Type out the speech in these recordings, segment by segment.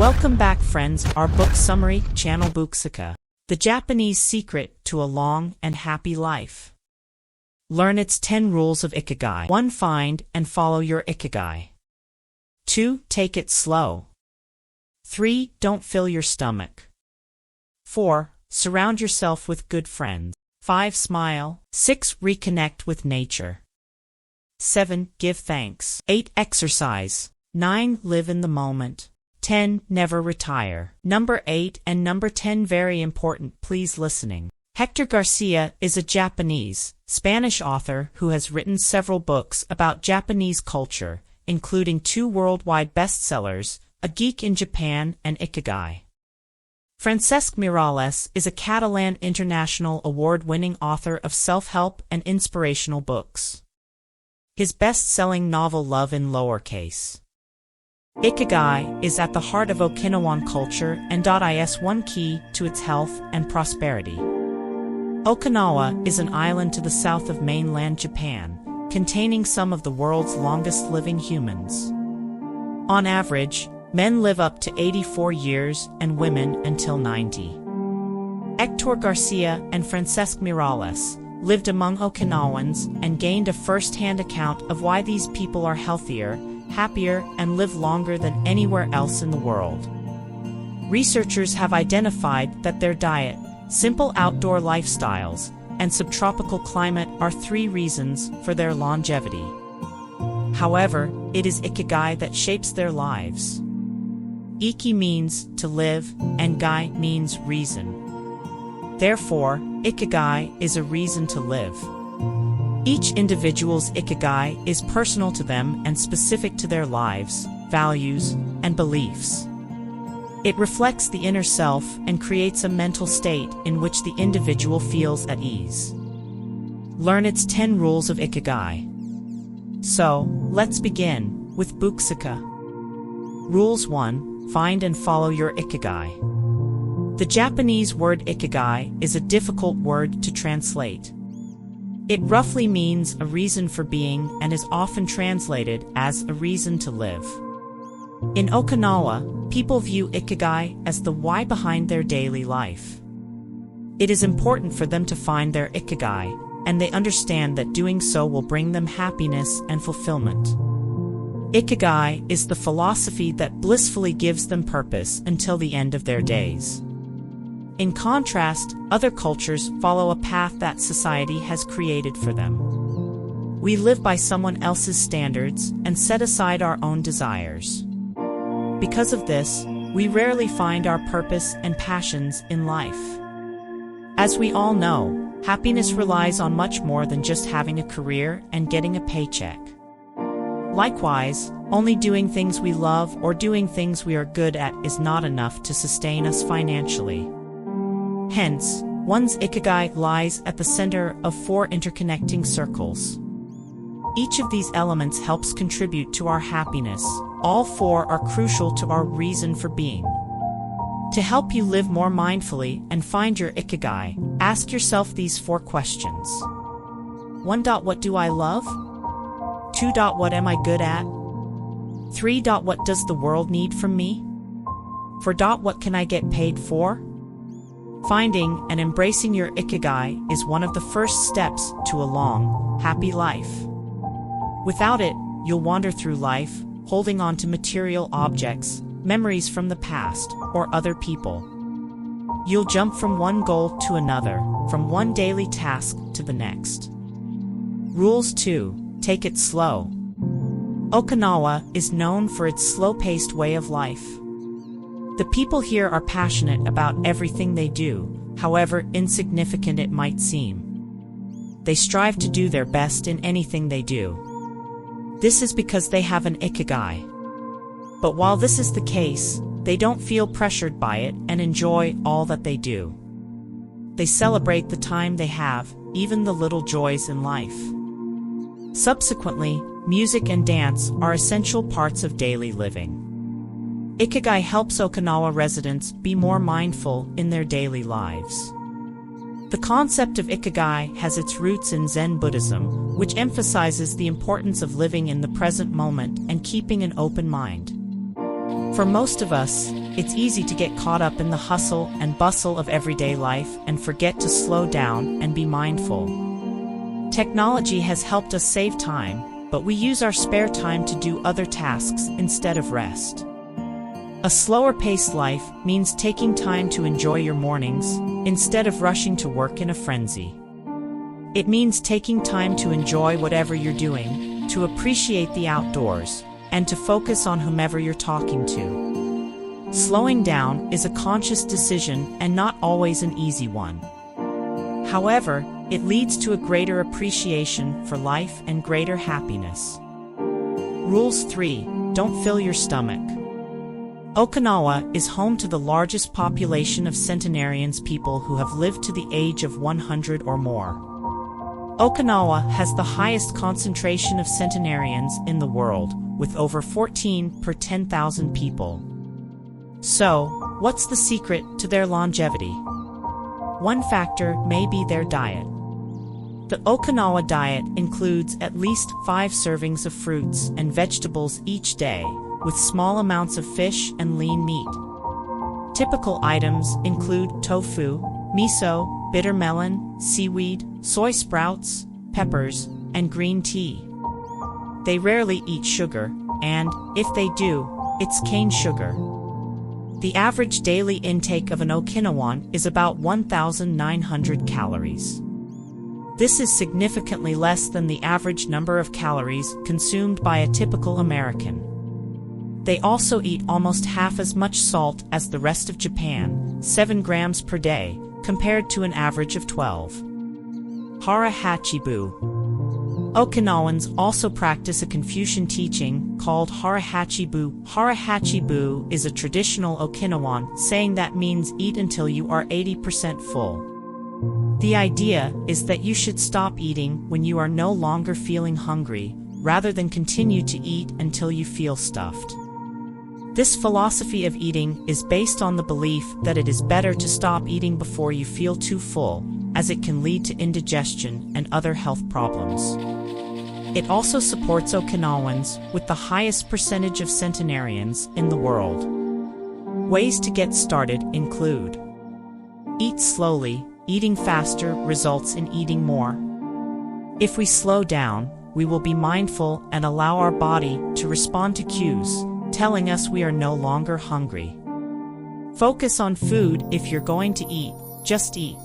Welcome back, friends, our book summary channel Booksica, the Japanese secret to a long and happy life. Learn its 10 rules of Ikigai. 1. Find and follow your Ikigai. 2. Take it slow. 3. Don't fill your stomach. 4. Surround yourself with good friends. 5. Smile. 6. Reconnect with nature. 7. Give thanks. 8. Exercise. 9. Live in the moment. 10. Never retire. Number 8 and number 10 very important, please listening. Hector Garcia is a Japanese, Spanish author who has written several books about Japanese culture, including 2 worldwide bestsellers, A Geek in Japan and Ikigai. Francesc Miralles is a Catalan international award-winning author of self-help and inspirational books. His best-selling novel Love in Lowercase. Ikigai is at the heart of Okinawan culture and.is one key to its health and prosperity. Okinawa is an island to the south of mainland Japan, containing some of the world's longest living humans. On average, men live up to 84 years and women until 90. Hector Garcia and Francesc Miralles lived among Okinawans and gained a first-hand account of why these people are healthier, happier, and live longer than anywhere else in the world. Researchers have identified that their diet, simple outdoor lifestyles, and subtropical climate are 3 reasons for their longevity. However, it is Ikigai that shapes their lives. Iki means to live, and gai means reason. Therefore, Ikigai is a reason to live. Each individual's Ikigai is personal to them and specific to their lives, values, and beliefs. It reflects the inner self and creates a mental state in which the individual feels at ease. Learn its 10 rules of Ikigai. So, let's begin with Booksica. Rules 1. Find and follow your Ikigai. The Japanese word Ikigai is a difficult word to translate. It roughly means a reason for being and is often translated as a reason to live. In Okinawa, people view Ikigai as the why behind their daily life. It is important for them to find their Ikigai, and they understand that doing so will bring them happiness and fulfillment. Ikigai is the philosophy that blissfully gives them purpose until the end of their days. In contrast, other cultures follow a path that society has created for them. We live by someone else's standards and set aside our own desires. Because of this, we rarely find our purpose and passions in life. As we all know, happiness relies on much more than just having a career and getting a paycheck. Likewise, only doing things we love or doing things we are good at is not enough to sustain us financially. Hence, one's Ikigai lies at the center of 4 interconnecting circles. Each of these elements helps contribute to our happiness. All 4 are crucial to our reason for being. To help you live more mindfully and find your Ikigai, ask yourself these 4 questions. 1. What do I love? 2. What am I good at? 3. What does the world need from me? 4. What can I get paid for? Finding and embracing your Ikigai is one of the first steps to a long, happy life. Without it, you'll wander through life, holding on to material objects, memories from the past, or other people. You'll jump from one goal to another, from one daily task to the next. Rules 2. Take it slow. Okinawa is known for its slow-paced way of life. The people here are passionate about everything they do, however insignificant it might seem. They strive to do their best in anything they do. This is because they have an Ikigai. But while this is the case, they don't feel pressured by it and enjoy all that they do. They celebrate the time they have, even the little joys in life. Subsequently, music and dance are essential parts of daily living. Ikigai helps Okinawa residents be more mindful in their daily lives. The concept of Ikigai has its roots in Zen Buddhism, which emphasizes the importance of living in the present moment and keeping an open mind. For most of us, it's easy to get caught up in the hustle and bustle of everyday life and forget to slow down and be mindful. Technology has helped us save time, but we use our spare time to do other tasks instead of rest. A slower-paced life means taking time to enjoy your mornings, instead of rushing to work in a frenzy. It means taking time to enjoy whatever you're doing, to appreciate the outdoors, and to focus on whomever you're talking to. Slowing down is a conscious decision and not always an easy one. However, it leads to a greater appreciation for life and greater happiness. Rules 3. Don't fill your stomach. Okinawa is home to the largest population of centenarians, people who have lived to the age of 100 or more. Okinawa has the highest concentration of centenarians in the world, with over 14 per 10,000 people. So, what's the secret to their longevity? One factor may be their diet. The Okinawa diet includes at least 5 servings of fruits and vegetables each day, with small amounts of fish and lean meat. Typical items include tofu, miso, bitter melon, seaweed, soy sprouts, peppers, and green tea. They rarely eat sugar, and, if they do, it's cane sugar. The average daily intake of an Okinawan is about 1,900 calories. This is significantly less than the average number of calories consumed by a typical American. They also eat almost half as much salt as the rest of Japan, 7 grams per day, compared to an average of 12. Hara Hachibu. Okinawans also practice a Confucian teaching called Hara Hachibu. Hara Hachibu is a traditional Okinawan saying that means eat until you are 80% full. The idea is that you should stop eating when you are no longer feeling hungry, rather than continue to eat until you feel stuffed. This philosophy of eating is based on the belief that it is better to stop eating before you feel too full, as it can lead to indigestion and other health problems. It also supports Okinawans with the highest percentage of centenarians in the world. Ways to get started include: eat slowly. Eating faster results in eating more. If we slow down, we will be mindful and allow our body to respond to cues, telling us we are no longer hungry. Focus on food. If you're going to eat, just eat.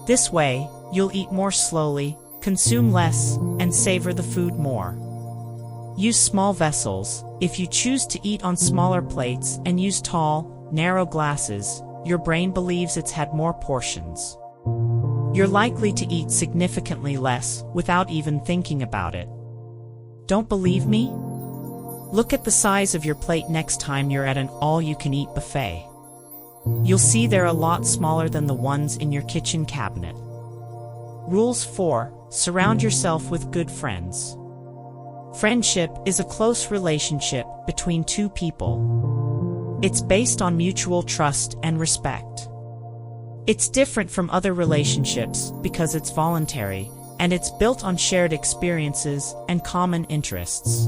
This way, you'll eat more slowly, consume less, and savor the food more. Use small vessels. If you choose to eat on smaller plates and use tall, narrow glasses, your brain believes it's had more portions. You're likely to eat significantly less without even thinking about it. Don't believe me? Look at the size of your plate next time you're at an all-you-can-eat buffet. You'll see they're a lot smaller than the ones in your kitchen cabinet. Rules 4. Surround yourself with good friends. Friendship is a close relationship between two people. It's based on mutual trust and respect. It's different from other relationships because it's voluntary, and it's built on shared experiences and common interests.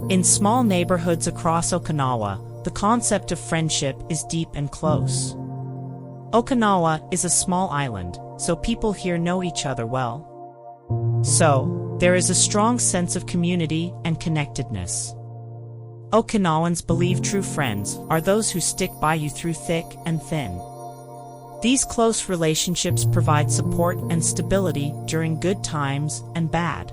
In small neighborhoods across Okinawa, the concept of friendship is deep and close. Okinawa is a small island, so people here know each other well. So, there is a strong sense of community and connectedness. Okinawans believe true friends are those who stick by you through thick and thin. These close relationships provide support and stability during good times and bad.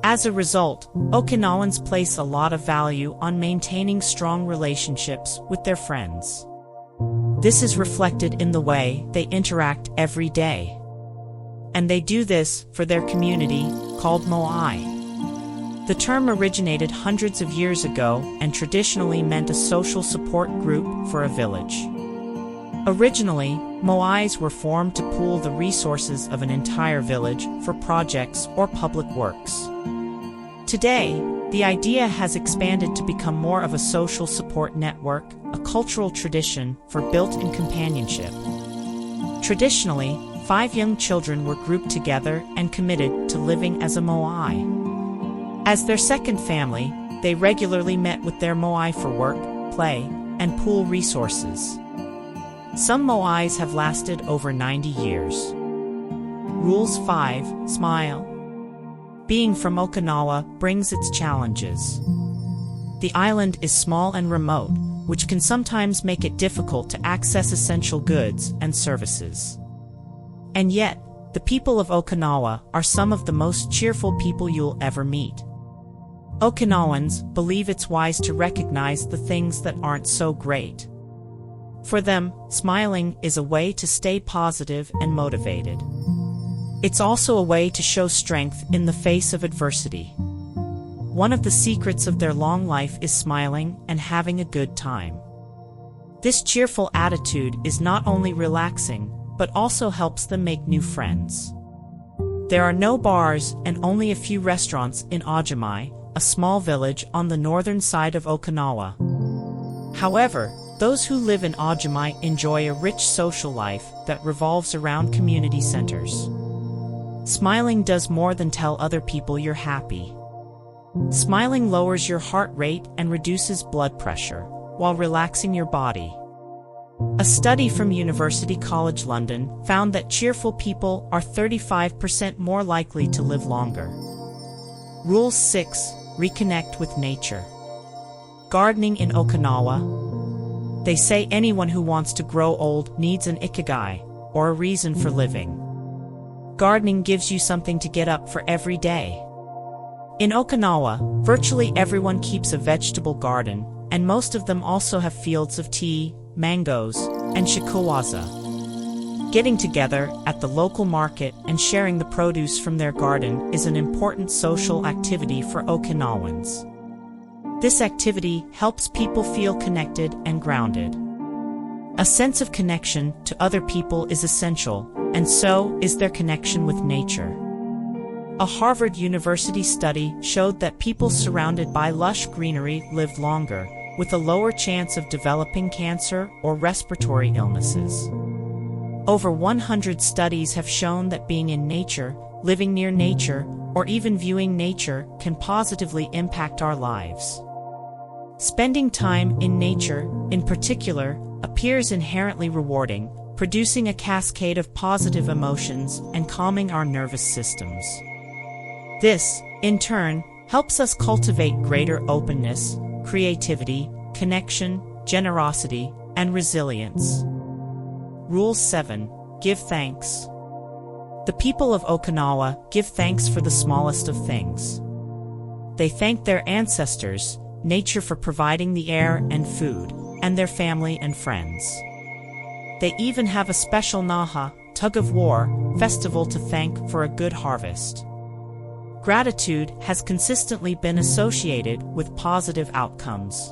As a result, Okinawans place a lot of value on maintaining strong relationships with their friends. This is reflected in the way they interact every day. And they do this for their community, called moai. The term originated hundreds of years ago and traditionally meant a social support group for a village. Originally, moais were formed to pool the resources of an entire village for projects or public works. Today, the idea has expanded to become more of a social support network, a cultural tradition for built-in companionship. Traditionally, 5 young children were grouped together and committed to living as a moai. As their second family, they regularly met with their moai for work, play, and pool resources. Some moais have lasted over 90 years. Rules 5. Smile. Being from Okinawa brings its challenges. The island is small and remote, which can sometimes make it difficult to access essential goods and services. And yet, the people of Okinawa are some of the most cheerful people you'll ever meet. Okinawans believe it's wise to recognize the things that aren't so great. For them, smiling is a way to stay positive and motivated. It's also a way to show strength in the face of adversity. One of the secrets of their long life is smiling and having a good time. This cheerful attitude is not only relaxing, but also helps them make new friends. There are no bars and only a few restaurants in Ojimai, a small village on the northern side of Okinawa. However, those who live in Ojimai enjoy a rich social life that revolves around community centers. Smiling does more than tell other people you're happy. Smiling lowers your heart rate and reduces blood pressure, while relaxing your body. A study from University College London found that cheerful people are 35% more likely to live longer. Rule 6. Reconnect with nature. Gardening in Okinawa. They say anyone who wants to grow old needs an ikigai, or a reason for living. Gardening gives you something to get up for every day. In Okinawa, virtually everyone keeps a vegetable garden, and most of them also have fields of tea, mangoes, and shikuwaza. Getting together at the local market and sharing the produce from their garden is an important social activity for Okinawans. This activity helps people feel connected and grounded. A sense of connection to other people is essential, and so is their connection with nature. A Harvard University study showed that people surrounded by lush greenery lived longer, with a lower chance of developing cancer or respiratory illnesses. Over 100 studies have shown that being in nature, living near nature, or even viewing nature can positively impact our lives. Spending time in nature, in particular, appears inherently rewarding, producing a cascade of positive emotions and calming our nervous systems. This, in turn, helps us cultivate greater openness, creativity, connection, generosity, and resilience. Rule 7. Give thanks. The people of Okinawa give thanks for the smallest of things. They thank their ancestors, nature for providing the air and food, and their family and friends. They even have a special naha, tug-of-war, festival to thank for a good harvest. Gratitude has consistently been associated with positive outcomes.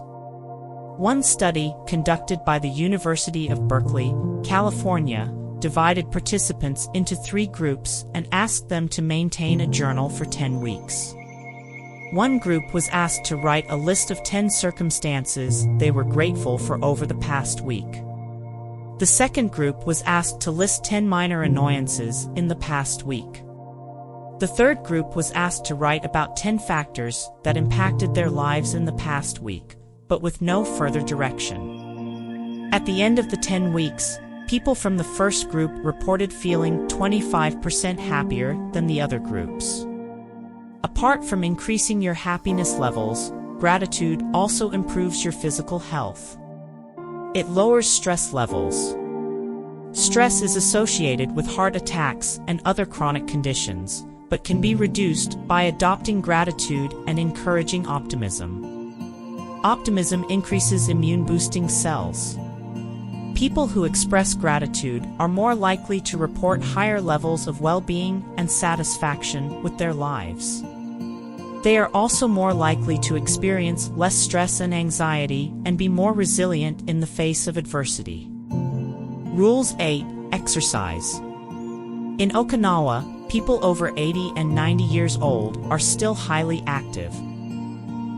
One study conducted by the University of Berkeley, California, divided participants into 3 groups and asked them to maintain a journal for 10 weeks. One group was asked to write a list of 10 circumstances they were grateful for over the past week. The second group was asked to list 10 minor annoyances in the past week. The third group was asked to write about 10 factors that impacted their lives in the past week, but with no further direction. At the end of the 10 weeks, people from the first group reported feeling 25% happier than the other groups. Apart from increasing your happiness levels, gratitude also improves your physical health. It lowers stress levels. Stress is associated with heart attacks and other chronic conditions, but can be reduced by adopting gratitude and encouraging optimism. Optimism increases immune-boosting cells. People who express gratitude are more likely to report higher levels of well-being and satisfaction with their lives. They are also more likely to experience less stress and anxiety and be more resilient in the face of adversity. Rules 8. Exercise. In Okinawa, people over 80 and 90 years old are still highly active.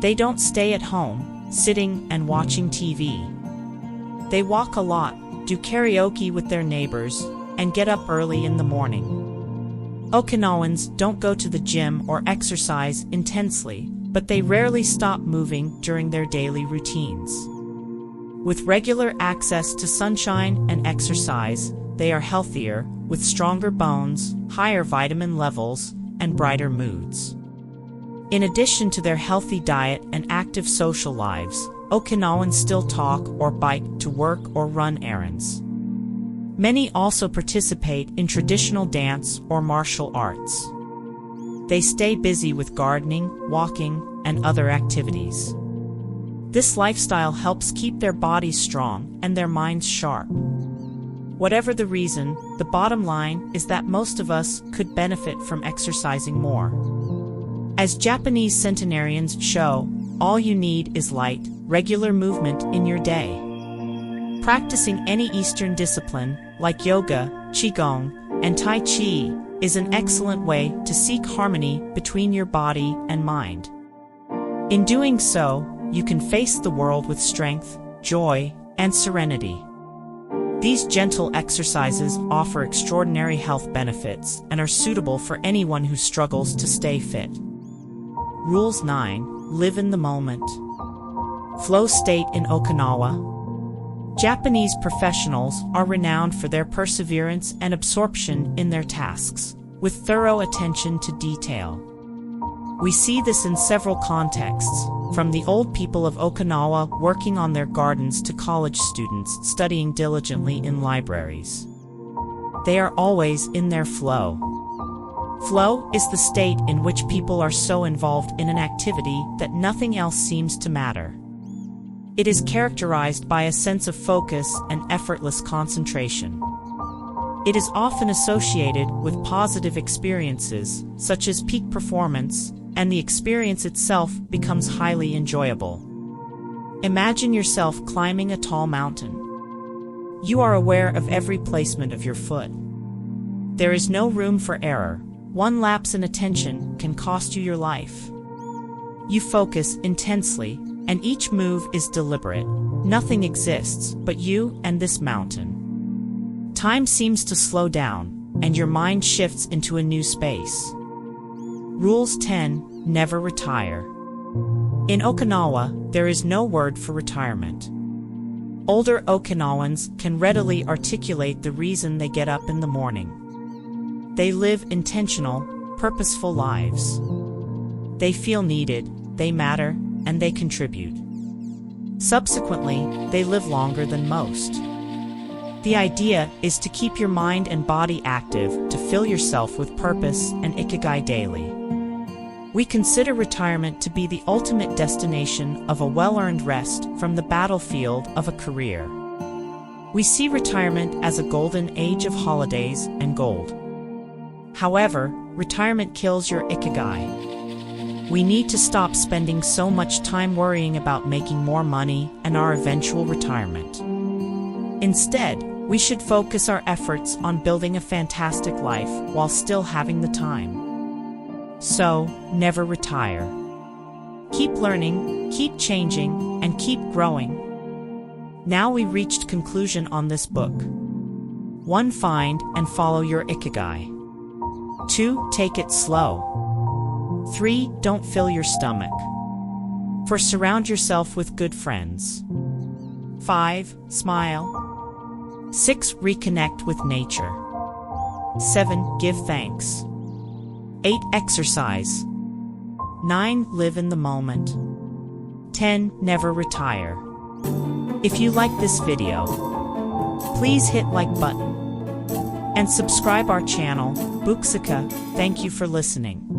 They don't stay at home, sitting and watching TV. They walk a lot, do karaoke with their neighbors, and get up early in the morning. Okinawans don't go to the gym or exercise intensely, but they rarely stop moving during their daily routines. With regular access to sunshine and exercise, they are healthier, with stronger bones, higher vitamin levels, and brighter moods. In addition to their healthy diet and active social lives, Okinawans still talk or bike to work or run errands. Many also participate in traditional dance or martial arts. They stay busy with gardening, walking, and other activities. This lifestyle helps keep their bodies strong and their minds sharp. Whatever the reason, the bottom line is that most of us could benefit from exercising more. As Japanese centenarians show, all you need is light, regular movement in your day. Practicing any Eastern discipline, like yoga, qigong, and tai chi, is an excellent way to seek harmony between your body and mind. In doing so, you can face the world with strength, joy, and serenity. These gentle exercises offer extraordinary health benefits and are suitable for anyone who struggles to stay fit. Rules 9. Live in the moment. Flow state in Okinawa. Japanese professionals are renowned for their perseverance and absorption in their tasks, with thorough attention to detail. We see this in several contexts, from the old people of Okinawa working on their gardens to college students studying diligently in libraries. They are always in their flow. Flow is the state in which people are so involved in an activity that nothing else seems to matter. It is characterized by a sense of focus and effortless concentration. It is often associated with positive experiences, such as peak performance, and the experience itself becomes highly enjoyable. Imagine yourself climbing a tall mountain. You are aware of every placement of your foot. There is no room for error. One lapse in attention can cost you your life. You focus intensely, and each move is deliberate. Nothing exists but you and this mountain. Time seems to slow down, and your mind shifts into a new space. Rules 10. Never retire. In Okinawa, there is no word for retirement. Older Okinawans can readily articulate the reason they get up in the morning. They live intentional, purposeful lives. They feel needed, they matter, and they contribute. Subsequently, they live longer than most. The idea is to keep your mind and body active, to fill yourself with purpose and ikigai daily. We consider retirement to be the ultimate destination of a well-earned rest from the battlefield of a career. We see retirement as a golden age of holidays and gold. However, retirement kills your ikigai. We need to stop spending so much time worrying about making more money and our eventual retirement. Instead, we should focus our efforts on building a fantastic life while still having the time. So, never retire. Keep learning, keep changing, and keep growing. Now we reached conclusion on this book. 1. Find and follow your ikigai. 2. Take it slow. 3. Don't fill your stomach. 4. Surround yourself with good friends. 5. Smile. 6. Reconnect with nature. 7. Give thanks. 8. Exercise. 9. Live in the moment. 10. Never retire. If you like this video, please hit like button and subscribe our channel, Booksica. Thank you for listening.